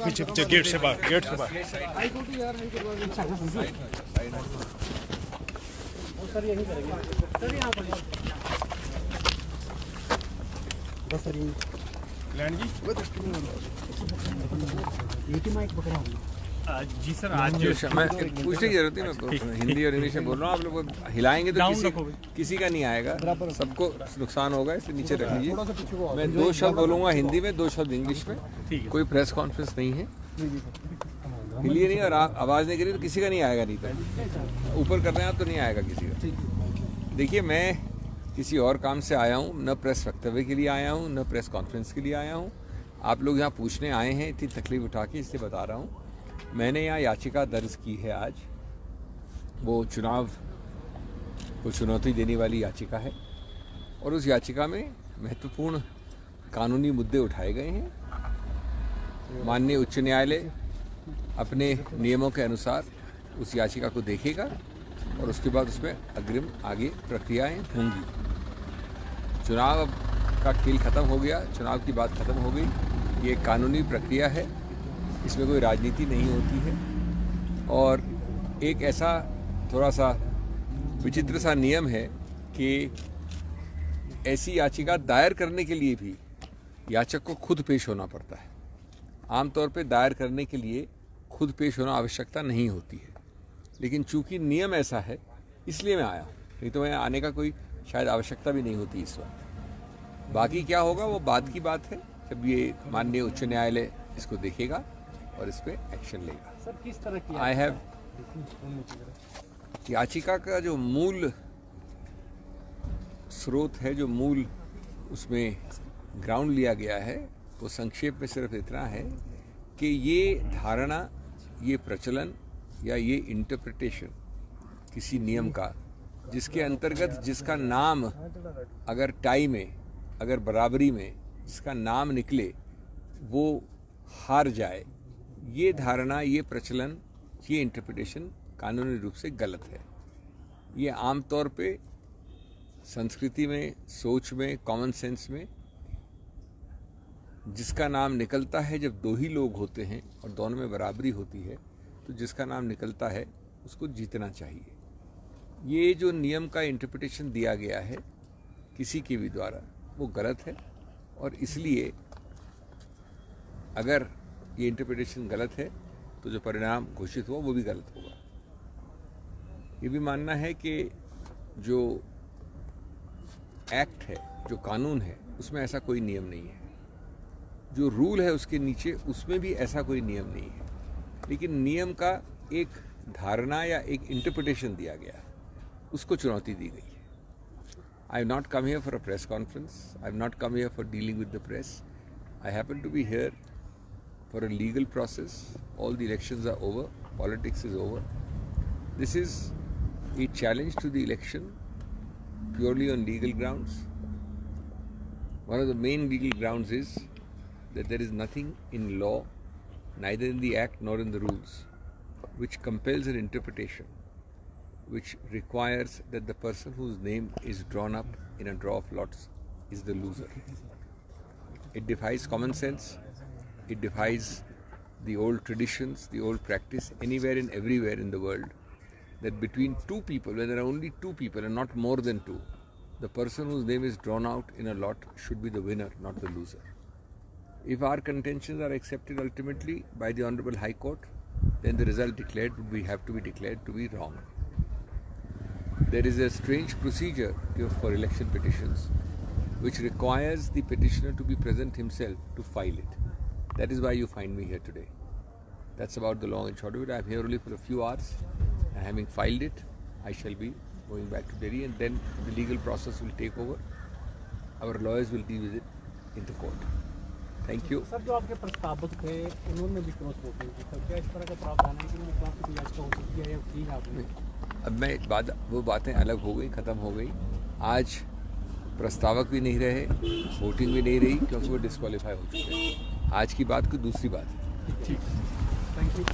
पीछे पीछे गेट से बाहर, गेट से बाहर। सर यही करेंगे सर, यहाँ पर बस सर यही लैंड जी एक ही माइक पकड़ा हूँ जी सर। आज मैं पूछने की जरूरत नहीं, मैं हिंदी और इंग्लिश में बोल रहा हूँ। आप लोग हिलाएंगे तो किसी का नहीं आएगा, सबको नुकसान होगा, इसलिए नीचे रख लीजिए। मैं 2 शब्द बोलूँगा हिंदी में, 2 शब्द इंग्लिश में। कोई प्रेस कॉन्फ्रेंस नहीं है, हिलिए नहीं और आवाज़ नहीं करी तो किसी का नहीं आएगा। नहीं तो ऊपर कर रहे हैं आप तो नहीं आएगा किसी का। देखिए, मैं किसी और काम से आया हूँ, न प्रेस वक्तव्य के लिए आया हूँ, न प्रेस कॉन्फ्रेंस के लिए आया हूँ। आप लोग यहाँ पूछने आए हैं, इतनी तकलीफ उठा के, इसलिए बता रहा हूँ। मैंने यहाँ याचिका दर्ज की है आज, वो चुनाव को चुनौती देने वाली याचिका है, और उस याचिका में महत्वपूर्ण कानूनी मुद्दे उठाए गए हैं। माननीय उच्च न्यायालय अपने नियमों के अनुसार उस याचिका को देखेगा और उसके बाद उसमें अग्रिम आगे प्रक्रियाएं होंगी। चुनाव का खेल खत्म हो गया, चुनाव की बात खत्म हो गई। ये कानूनी प्रक्रिया है, इसमें कोई राजनीति नहीं होती है। और एक ऐसा थोड़ा सा विचित्र सा नियम है कि ऐसी याचिका दायर करने के लिए भी याचक को खुद पेश होना पड़ता है। आमतौर पे दायर करने के लिए खुद पेश होना आवश्यकता नहीं होती है, लेकिन चूंकि नियम ऐसा है इसलिए मैं आया हूँ, नहीं तो मैं आने का कोई शायद आवश्यकता भी नहीं होती इस वक्त। बाकी क्या होगा वो बाद की बात है, जब ये माननीय उच्च न्यायालय इसको देखेगा और इस पर एक्शन लेगा। सर किस तरह की आई हैव याचिका का जो मूल स्रोत है, जो मूल उसमें ग्राउंड लिया गया है, वो संक्षेप में सिर्फ इतना है कि ये धारणा, ये प्रचलन या ये इंटरप्रिटेशन किसी नियम का, जिसके अंतर्गत जिसका नाम अगर टाई में, अगर बराबरी में जिसका नाम निकले वो हार जाए, ये धारणा, ये प्रचलन, ये इंटरप्रिटेशन कानूनी रूप से गलत है। ये आमतौर पे संस्कृति में, सोच में, कॉमन सेंस में जिसका नाम निकलता है, जब 2 ही लोग होते हैं और दोनों में बराबरी होती है, तो जिसका नाम निकलता है उसको जीतना चाहिए। ये जो नियम का इंटरप्रिटेशन दिया गया है किसी के भी द्वारा, वो गलत है, और इसलिए अगर ये इंटरप्रिटेशन गलत है तो जो परिणाम घोषित हुआ वो भी गलत होगा। ये भी मानना है कि जो एक्ट है, जो कानून है, उसमें ऐसा कोई नियम नहीं है। जो रूल है उसके नीचे, उसमें भी ऐसा कोई नियम नहीं है, लेकिन नियम का एक धारणा या एक इंटरप्रिटेशन दिया गया है, उसको चुनौती दी गई है। I have not come here for a press conference, I have not come here for dealing with the press. I happen to be here for a legal process. All the elections are over, politics is over. This is a challenge to the election purely on legal grounds. One of the main legal grounds is that there is nothing in law, neither in the act nor in the rules, which compels an interpretation, which requires that the person whose name is drawn up in a draw of lots is the loser. It defies common sense. It defies the old traditions, the old practice anywhere and everywhere in the world, that between 2 people, when there are only 2 people and not more than 2, the person whose name is drawn out in a lot should be the winner, not the loser. If our contentions are accepted ultimately by the Honorable High Court, then the result declared would have to be declared to be wrong. There is a strange procedure for election petitions which requires the petitioner to be present himself to file it. That is why you find me here today. That's about the long and short of it. I'm here only for a few hours, and having filed it, I shall be going back to Delhi, and then the legal process will take over. Our lawyers will deal with it in the court. Thank you. Sir जो आपके प्रस्तावक थे उन्होंने भी cross voting की, तो क्या इस तरह का प्रावधान है कि वो आपकी याचिका हो सकती है या की है आपने? अब मैं वो बातें अलग हो गई, ख़त्म हो गई। आज प्रस्तावक भी नहीं रहे, वोटिंग भी नहीं रही, क्योंकि वो डिस्क्वालीफाई हो चुके हैं। आज की बात कोई दूसरी बात है। ठीक, थैंक यू।